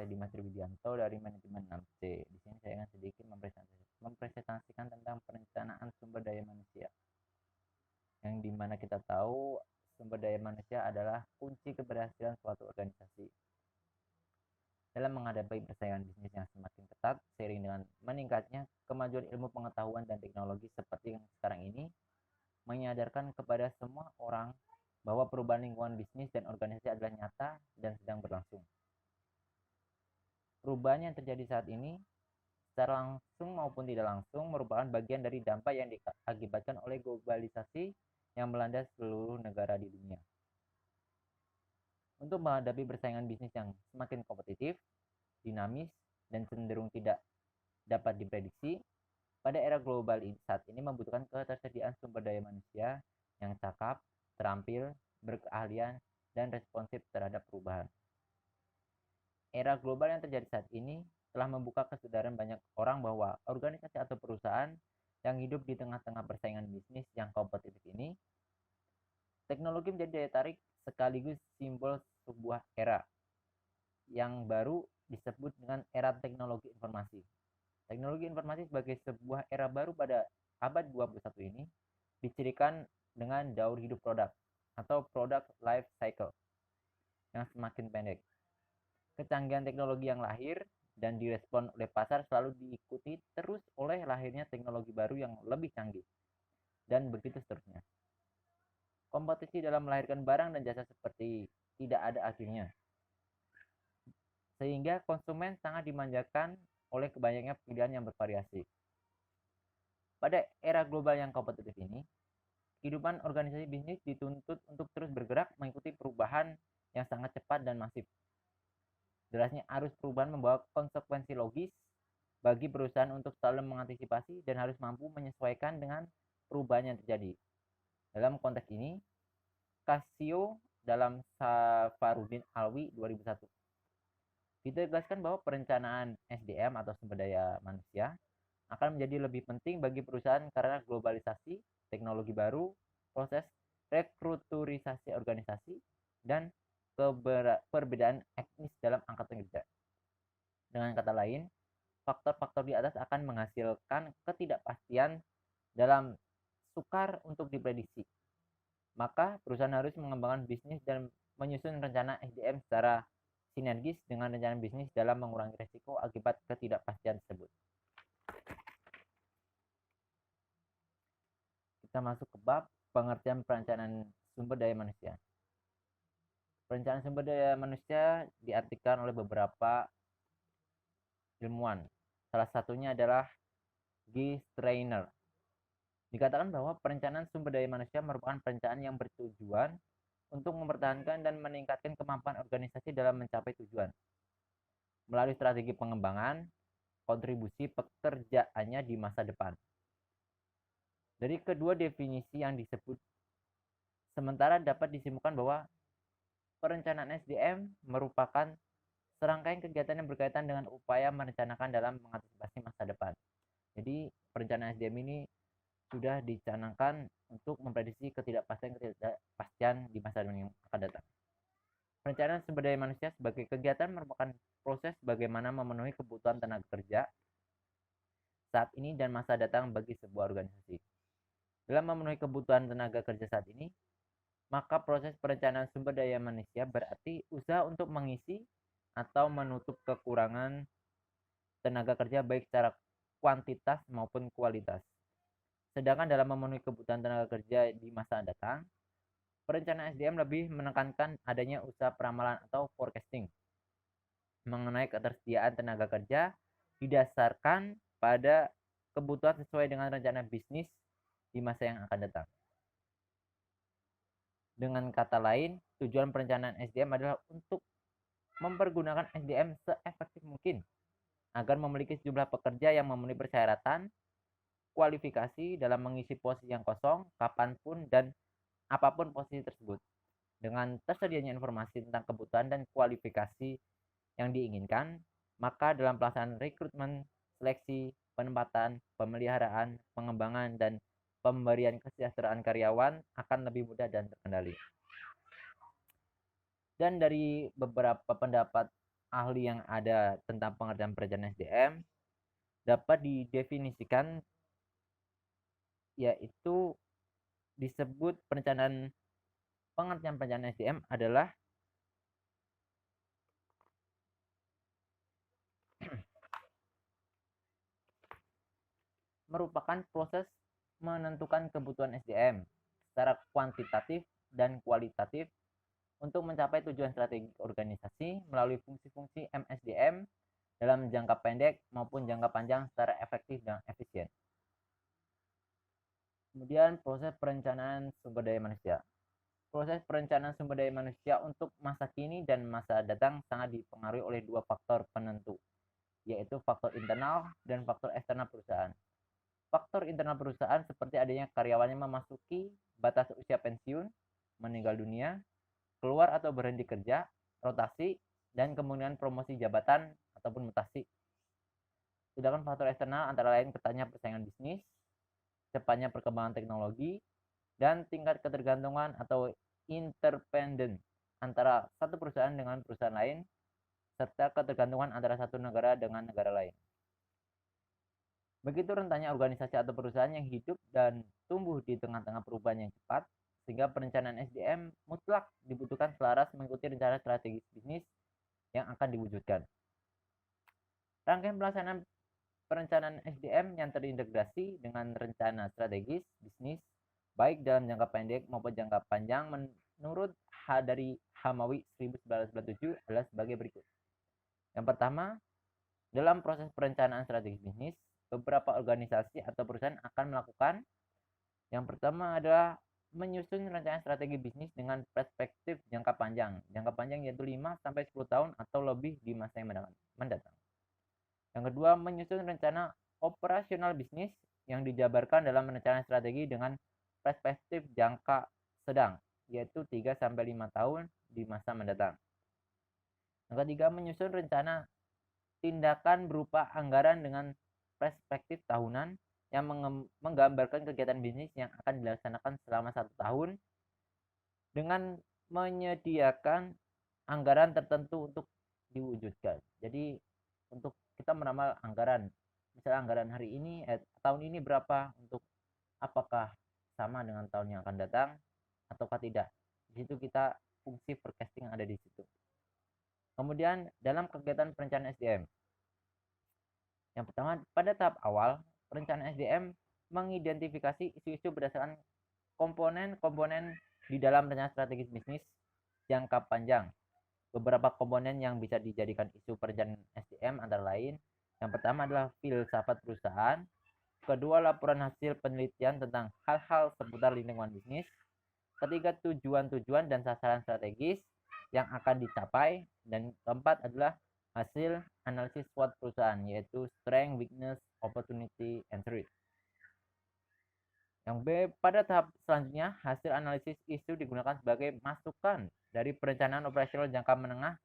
saya Dimas Widianto dari Manajemen 6C. Di sini saya akan sedikit mempresentasikan tentang perencanaan sumber daya manusia. Yang dimana kita tahu sumber daya manusia adalah kunci keberhasilan suatu organisasi. Dalam menghadapi persaingan bisnis yang semakin ketat, seiring dengan meningkatnya kemajuan ilmu pengetahuan dan teknologi seperti yang sekarang ini, menyadarkan kepada semua orang bahwa perubahan lingkungan bisnis dan organisasi adalah nyata dan sedang berlangsung. Perubahan yang terjadi saat ini, secara langsung maupun tidak langsung, merupakan bagian dari dampak yang diakibatkan oleh globalisasi yang melanda seluruh negara di dunia. Untuk menghadapi persaingan bisnis yang semakin kompetitif, dinamis, dan cenderung tidak dapat diprediksi, pada era global saat ini membutuhkan ketersediaan sumber daya manusia yang cakap, terampil, berkeahlian, dan responsif terhadap perubahan. Era global yang terjadi saat ini telah membuka kesadaran banyak orang bahwa organisasi atau perusahaan yang hidup di tengah-tengah persaingan bisnis yang kompetitif ini, teknologi menjadi daya tarik sekaligus simbol sebuah era yang baru disebut dengan era teknologi informasi. Teknologi informasi sebagai sebuah era baru pada abad 21 ini dicirikan dengan daur hidup produk atau product life cycle yang semakin pendek. Kecanggihan teknologi yang lahir dan direspon oleh pasar selalu diikuti terus oleh lahirnya teknologi baru yang lebih canggih, dan begitu seterusnya. Kompetisi dalam melahirkan barang dan jasa seperti tidak ada akhirnya, sehingga konsumen sangat dimanjakan oleh banyaknya pilihan yang bervariasi. Pada era global yang kompetitif ini, kehidupan organisasi bisnis dituntut untuk terus bergerak mengikuti perubahan yang sangat cepat dan masif. Derasnya arus perubahan membawa konsekuensi logis bagi perusahaan untuk selalu mengantisipasi dan harus mampu menyesuaikan dengan perubahan yang terjadi. Dalam konteks ini, Casio dalam Safarudin Alwi 2001 ditegaskan bahwa perencanaan SDM atau sumber daya manusia akan menjadi lebih penting bagi perusahaan karena globalisasi, teknologi baru, proses rekruturisasi organisasi, dan perbedaan etnis dalam angkatan kerja. Dengan kata lain, faktor-faktor di atas akan menghasilkan ketidakpastian dalam sukar untuk diprediksi. Maka perusahaan harus mengembangkan bisnis dan menyusun rencana SDM secara sinergis dengan rencana bisnis dalam mengurangi risiko akibat ketidakpastian tersebut. Kita masuk ke bab pengertian perencanaan sumber daya manusia. Perencanaan sumber daya manusia diartikan oleh beberapa ilmuwan. Salah satunya adalah Guy Strainer. Dikatakan bahwa perencanaan sumber daya manusia merupakan perencanaan yang bertujuan untuk mempertahankan dan meningkatkan kemampuan organisasi dalam mencapai tujuan. Melalui strategi pengembangan, kontribusi pekerjaannya di masa depan. Dari kedua definisi yang disebut, sementara dapat disimpulkan bahwa perencanaan SDM merupakan serangkaian kegiatan yang berkaitan dengan upaya merencanakan dalam mengantisipasi masa depan. Jadi perencanaan SDM ini sudah dicanangkan untuk memprediksi ketidakpastian di masa depan yang akan datang. Perencanaan sumber daya manusia sebagai kegiatan merupakan proses bagaimana memenuhi kebutuhan tenaga kerja saat ini dan masa datang bagi sebuah organisasi. Dalam memenuhi kebutuhan tenaga kerja saat ini, maka proses perencanaan sumber daya manusia berarti usaha untuk mengisi atau menutup kekurangan tenaga kerja baik secara kuantitas maupun kualitas. Sedangkan dalam memenuhi kebutuhan tenaga kerja di masa datang, perencanaan SDM lebih menekankan adanya usaha peramalan atau forecasting mengenai ketersediaan tenaga kerja didasarkan pada kebutuhan sesuai dengan rencana bisnis di masa yang akan datang. Dengan kata lain, tujuan perencanaan SDM adalah untuk mempergunakan SDM seefektif mungkin agar memiliki sejumlah pekerja yang memenuhi persyaratan kualifikasi dalam mengisi posisi yang kosong kapanpun dan apapun posisi tersebut. Dengan tersedianya informasi tentang kebutuhan dan kualifikasi yang diinginkan, maka dalam pelaksanaan rekrutmen, seleksi, penempatan, pemeliharaan, pengembangan, dan pemberian kesejahteraan karyawan akan lebih mudah dan terkendali. Dan dari beberapa pendapat ahli yang ada tentang pengertian perencanaan SDM dapat didefinisikan, yaitu disebut pengertian perencanaan SDM adalah merupakan proses menentukan kebutuhan SDM secara kuantitatif dan kualitatif untuk mencapai tujuan strategi organisasi melalui fungsi-fungsi MSDM dalam jangka pendek maupun jangka panjang secara efektif dan efisien. Kemudian proses perencanaan sumber daya manusia. Proses perencanaan sumber daya manusia untuk masa kini dan masa datang sangat dipengaruhi oleh dua faktor penentu, yaitu faktor internal dan faktor eksternal perusahaan. Faktor internal perusahaan seperti adanya karyawannya memasuki batas usia pensiun, meninggal dunia, keluar atau berhenti kerja, rotasi, dan kemungkinan promosi jabatan ataupun mutasi. Sedangkan faktor eksternal antara lain ketatnya persaingan bisnis, cepatnya perkembangan teknologi, dan tingkat ketergantungan atau interdependen antara satu perusahaan dengan perusahaan lain, serta ketergantungan antara satu negara dengan negara lain. Begitu rentannya organisasi atau perusahaan yang hidup dan tumbuh di tengah-tengah perubahan yang cepat, sehingga perencanaan SDM mutlak dibutuhkan selaras mengikuti rencana strategis bisnis yang akan diwujudkan. Rangkaian pelaksanaan perencanaan SDM yang terintegrasi dengan rencana strategis bisnis baik dalam jangka pendek maupun jangka panjang menurut dari Hamawi 1997 adalah sebagai berikut. Yang pertama, dalam proses perencanaan strategis bisnis, beberapa organisasi atau perusahaan akan melakukan yang pertama adalah menyusun rencana strategi bisnis dengan perspektif jangka panjang. Jangka panjang yaitu 5-10 tahun atau lebih di masa yang mendatang. Yang kedua, menyusun rencana operasional bisnis yang dijabarkan dalam rencana strategi dengan perspektif jangka sedang, yaitu 3-5 tahun di masa mendatang. Yang ketiga, menyusun rencana tindakan berupa anggaran dengan perspektif tahunan yang menggambarkan kegiatan bisnis yang akan dilaksanakan selama 1 tahun dengan menyediakan anggaran tertentu untuk diwujudkan. Jadi untuk kita meramal anggaran, misalnya anggaran hari ini tahun ini berapa, untuk apakah sama dengan tahun yang akan datang ataukah tidak. Di situ kita fungsi forecasting yang ada di situ. Kemudian dalam kegiatan perencanaan SDM, yang pertama, pada tahap awal, perencanaan SDM mengidentifikasi isu-isu berdasarkan komponen-komponen di dalam rencana strategis bisnis jangka panjang. Beberapa komponen yang bisa dijadikan isu perencanaan SDM antara lain, yang pertama adalah filsafat perusahaan, kedua laporan hasil penelitian tentang hal-hal seputar lingkungan bisnis, ketiga tujuan-tujuan dan sasaran strategis yang akan dicapai, dan keempat adalah hasil analisis SWOT perusahaan, yaitu strength, weakness, opportunity, and threat. Yang B, pada tahap selanjutnya, hasil analisis isu digunakan sebagai masukan dari perencanaan operasional jangka menengah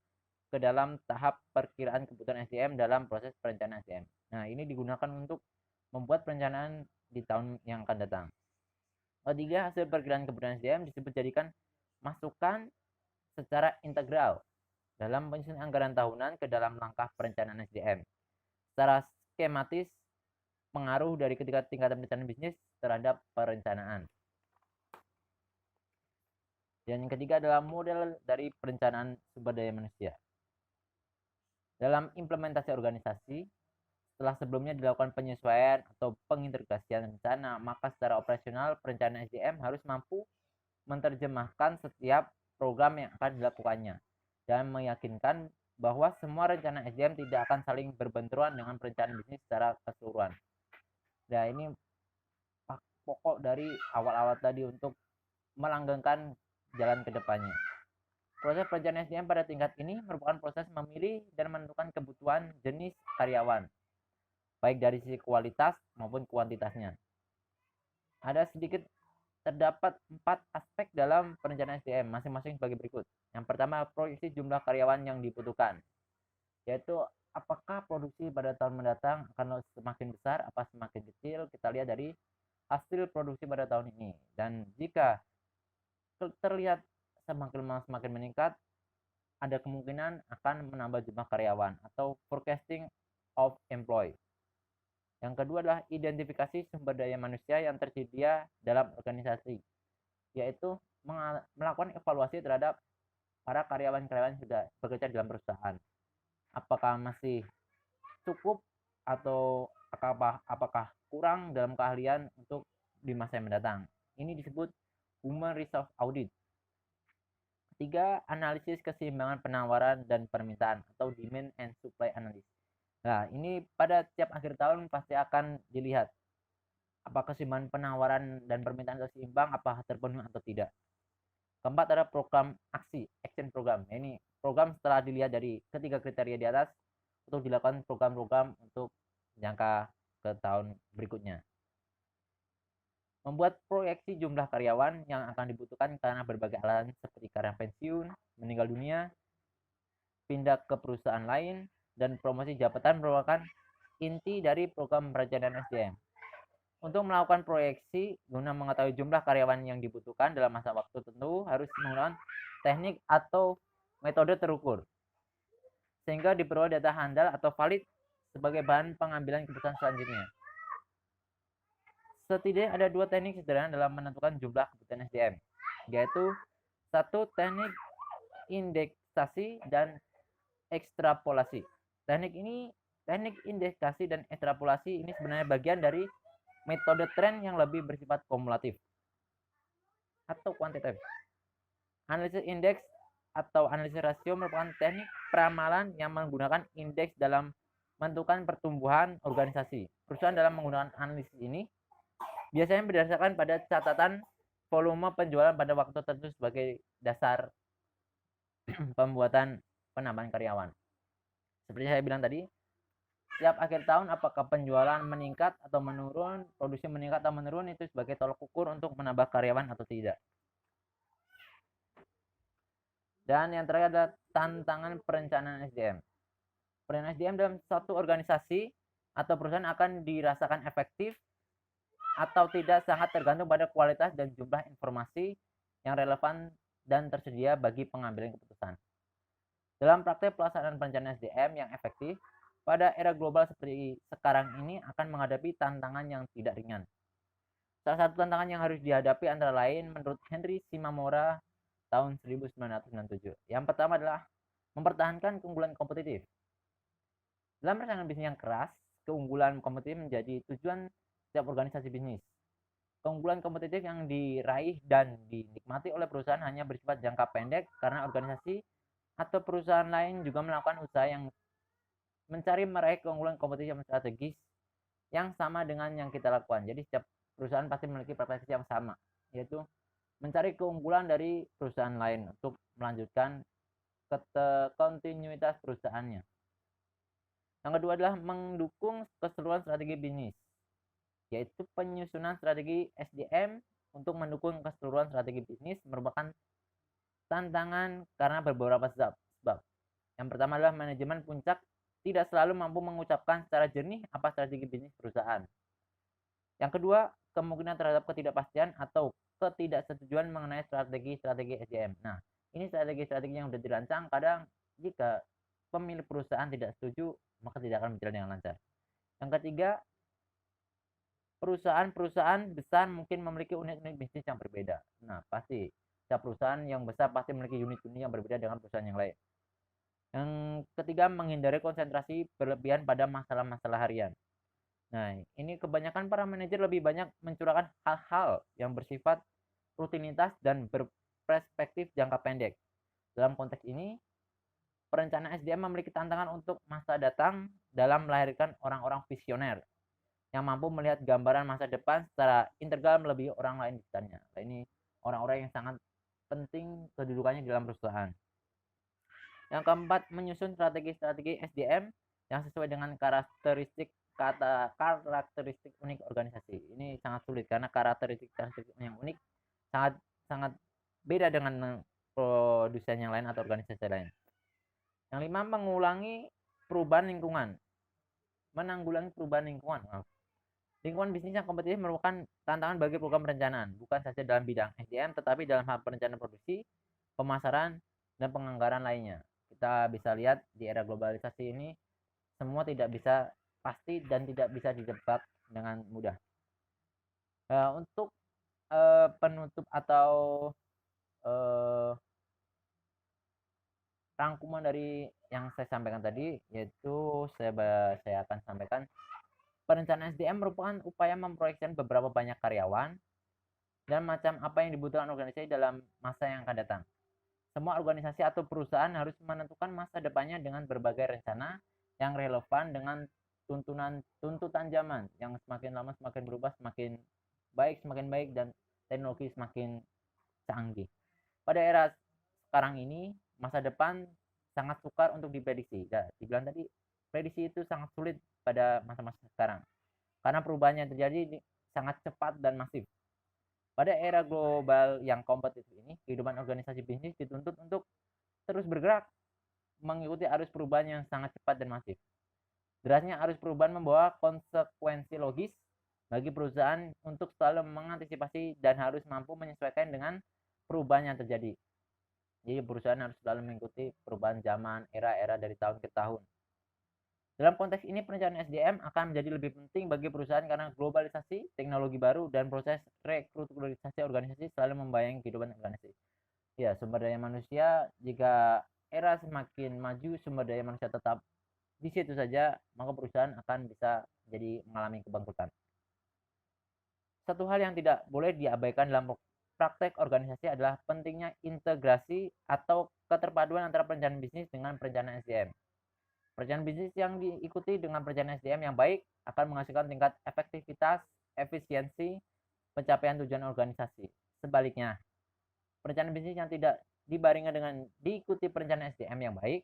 ke dalam tahap perkiraan kebutuhan SDM dalam proses perencanaan SDM. Nah, ini digunakan untuk membuat perencanaan di tahun yang akan datang. Ketiga, hasil perkiraan kebutuhan SDM disebut jadikan masukan secara integral dalam penyusunan anggaran tahunan ke dalam langkah perencanaan SDM. Secara skematis, pengaruh dari ketiga tingkatan perencanaan bisnis terhadap perencanaan. Dan yang ketiga adalah model dari perencanaan sumber daya manusia. Dalam implementasi organisasi, setelah sebelumnya dilakukan penyesuaian atau pengintegrasian rencana, maka secara operasional perencanaan SDM harus mampu menerjemahkan setiap program yang akan dilakukannya dan meyakinkan bahwa semua rencana SDM tidak akan saling berbenturan dengan perencanaan bisnis secara keseluruhan. Nah, ini pokok dari awal-awal tadi untuk melanggengkan jalan ke depannya. Proses perencanaan SDM pada tingkat ini merupakan proses memilih dan menentukan kebutuhan jenis karyawan, baik dari sisi kualitas maupun kuantitasnya. Ada sedikit terdapat 4 aspek dalam perencanaan SDM, masing-masing sebagai berikut. Yang pertama, proyeksi jumlah karyawan yang dibutuhkan, yaitu apakah produksi pada tahun mendatang akan semakin besar apa semakin kecil. Kita lihat dari hasil produksi pada tahun ini, dan jika terlihat semakin meningkat, ada kemungkinan akan menambah jumlah karyawan atau forecasting of employee. Yang kedua adalah identifikasi sumber daya manusia yang tersedia dalam organisasi, yaitu melakukan evaluasi terhadap para karyawan-karyawan yang sudah bekerja dalam perusahaan. Apakah masih cukup atau apakah kurang dalam keahlian untuk di masa yang mendatang. Ini disebut human resource audit. Ketiga, analisis keseimbangan penawaran dan permintaan atau demand and supply analysis. Nah, ini pada tiap akhir tahun pasti akan dilihat apakah keseimbangan penawaran dan permintaan seimbang, apakah terpenuhi atau tidak. Keempat ada program aksi, action program. Ini program setelah dilihat dari ketiga kriteria di atas untuk dilakukan program-program untuk jangka ke tahun berikutnya. Membuat proyeksi jumlah karyawan yang akan dibutuhkan karena berbagai alasan seperti karena pensiun, meninggal dunia, pindah ke perusahaan lain, dan promosi jabatan merupakan inti dari program perencanaan SDM. Untuk melakukan proyeksi guna mengetahui jumlah karyawan yang dibutuhkan dalam masa waktu tertentu harus menggunakan teknik atau metode terukur, sehingga diperoleh data handal atau valid sebagai bahan pengambilan keputusan selanjutnya. Setidaknya ada dua teknik sederhana dalam menentukan jumlah kebutuhan SDM, yaitu satu teknik indeksasi dan ekstrapolasi. Teknik indeksasi dan ekstrapolasi ini sebenarnya bagian dari metode tren yang lebih bersifat kumulatif atau kuantitatif. Analisis indeks atau analisis rasio merupakan teknik peramalan yang menggunakan indeks dalam menentukan pertumbuhan organisasi. Perusahaan dalam menggunakan analisis ini biasanya berdasarkan pada catatan volume penjualan pada waktu tertentu sebagai dasar pembuatan penambahan karyawan. Seperti saya bilang tadi, setiap akhir tahun apakah penjualan meningkat atau menurun, produksi meningkat atau menurun, itu sebagai tolak ukur untuk menambah karyawan atau tidak. Dan yang terakhir adalah tantangan perencanaan SDM. Perencanaan SDM dalam satu organisasi atau perusahaan akan dirasakan efektif atau tidak sangat tergantung pada kualitas dan jumlah informasi yang relevan dan tersedia bagi pengambilan keputusan. Dalam praktek pelaksanaan perencanaan SDM yang efektif, pada era global seperti sekarang ini akan menghadapi tantangan yang tidak ringan. Salah satu tantangan yang harus dihadapi antara lain menurut Henry Shimamura tahun 1997. Yang pertama adalah mempertahankan keunggulan kompetitif. Dalam persaingan bisnis yang keras, keunggulan kompetitif menjadi tujuan setiap organisasi bisnis. Keunggulan kompetitif yang diraih dan dinikmati oleh perusahaan hanya bersifat jangka pendek karena organisasi atau perusahaan lain juga melakukan usaha yang mencari meraih keunggulan kompetitif yang strategis yang sama dengan yang kita lakukan. Jadi setiap perusahaan pasti memiliki preferensi yang sama, yaitu mencari keunggulan dari perusahaan lain untuk melanjutkan kontinuitas perusahaannya. Yang kedua adalah mendukung keseluruhan strategi bisnis, yaitu penyusunan strategi SDM untuk mendukung keseluruhan strategi bisnis merupakan tantangan karena beberapa sebab. Yang pertama adalah manajemen puncak tidak selalu mampu mengucapkan secara jernih apa strategi bisnis perusahaan. Yang kedua, kemungkinan terhadap ketidakpastian atau ketidaksetujuan mengenai strategi SDM. Nah, ini strategi-strategi yang sudah dirancang, kadang jika pemilik perusahaan tidak setuju, maka tidak akan berjalan dengan lancar. Yang ketiga, perusahaan-perusahaan besar mungkin memiliki unit-unit bisnis yang berbeda. Nah, pasti setiap perusahaan yang besar pasti memiliki unit-unit yang berbeda dengan perusahaan yang lain. Yang ketiga, menghindari konsentrasi berlebihan pada masalah-masalah harian. Nah, ini kebanyakan para manajer lebih banyak mencurahkan hal-hal yang bersifat rutinitas dan berperspektif jangka pendek. Dalam konteks ini, perencanaan SDM memiliki tantangan untuk masa datang dalam melahirkan orang-orang visioner yang mampu melihat gambaran masa depan secara integral melebihi orang lain di sekitarnya. Nah, ini orang-orang yang sangat penting kedudukannya di dalam perusahaan. Yang keempat, menyusun strategi-strategi SDM yang sesuai dengan karakteristik unik organisasi. Ini sangat sulit karena karakteristik yang unik sangat beda dengan produsen yang lain atau organisasi lain. Yang lima, menanggulangi perubahan lingkungan. Lingkungan bisnis yang kompetitif merupakan tantangan bagi program perencanaan, bukan saja dalam bidang SDM, tetapi dalam hal perencanaan produksi, pemasaran, dan penganggaran lainnya. Kita bisa lihat di era globalisasi ini semua tidak bisa pasti dan tidak bisa ditebak dengan mudah. Untuk penutup atau eh, rangkuman dari yang saya sampaikan tadi, yaitu saya akan sampaikan perencanaan SDM merupakan upaya memproyeksikan beberapa banyak karyawan dan macam apa yang dibutuhkan organisasi dalam masa yang akan datang. Semua organisasi atau perusahaan harus menentukan masa depannya dengan berbagai rencana yang relevan dengan tuntutan zaman yang semakin lama semakin berubah, semakin baik dan teknologi semakin canggih. Pada era sekarang ini, masa depan sangat sukar untuk diprediksi. Ya, dibilang tadi, prediksi itu sangat sulit pada masa-masa sekarang. Karena perubahan yang terjadi sangat cepat dan masif. Pada era global yang kompetitif ini, kehidupan organisasi bisnis dituntut untuk terus bergerak, mengikuti arus perubahan yang sangat cepat dan masif. Derasnya arus perubahan membawa konsekuensi logis bagi perusahaan untuk selalu mengantisipasi dan harus mampu menyesuaikan dengan perubahan yang terjadi. Jadi perusahaan harus selalu mengikuti perubahan zaman, era-era dari tahun ke tahun. Dalam konteks ini, perencanaan SDM akan menjadi lebih penting bagi perusahaan karena globalisasi, teknologi baru, dan proses restrukturisasi organisasi selalu membayangi kehidupan organisasi. Ya, sumber daya manusia, jika era semakin maju, sumber daya manusia tetap di situ saja, maka perusahaan akan bisa jadi mengalami kebangkrutan. Satu hal yang tidak boleh diabaikan dalam praktek organisasi adalah pentingnya integrasi atau keterpaduan antara perencanaan bisnis dengan perencanaan SDM. Perencanaan bisnis yang diikuti dengan perencanaan SDM yang baik akan menghasilkan tingkat efektivitas, efisiensi, pencapaian tujuan organisasi. Sebaliknya, perencanaan bisnis yang tidak dibarengi dengan diikuti perencanaan SDM yang baik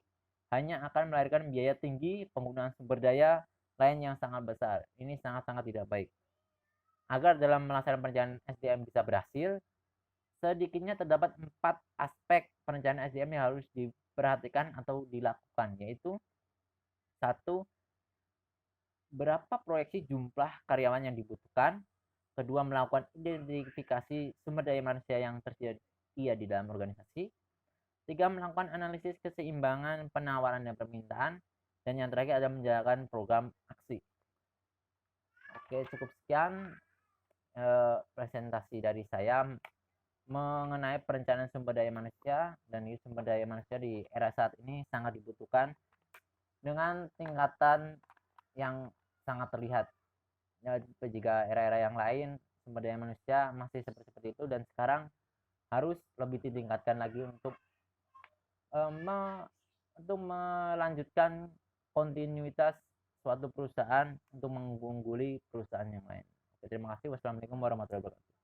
hanya akan melahirkan biaya tinggi, penggunaan sumber daya lain yang sangat besar. Ini sangat-sangat tidak baik. Agar dalam melaksanakan perencanaan SDM bisa berhasil, sedikitnya terdapat 4 aspek perencanaan SDM yang harus diperhatikan atau dilakukan, yaitu satu, berapa proyeksi jumlah karyawan yang dibutuhkan. Kedua, melakukan identifikasi sumber daya manusia yang tersedia di dalam organisasi. Tiga, melakukan analisis keseimbangan penawaran dan permintaan. Dan yang terakhir adalah menjalankan program aksi. Oke, cukup sekian presentasi dari saya mengenai perencanaan sumber daya manusia, dan sumber daya manusia di era saat ini sangat dibutuhkan dengan tingkatan yang sangat terlihat. Ya, jika era-era yang lain sumber daya manusia masih seperti itu, dan sekarang harus lebih ditingkatkan lagi untuk melanjutkan kontinuitas suatu perusahaan untuk mengungguli perusahaan yang lain. Oke, terima kasih. Wassalamualaikum warahmatullahi wabarakatuh.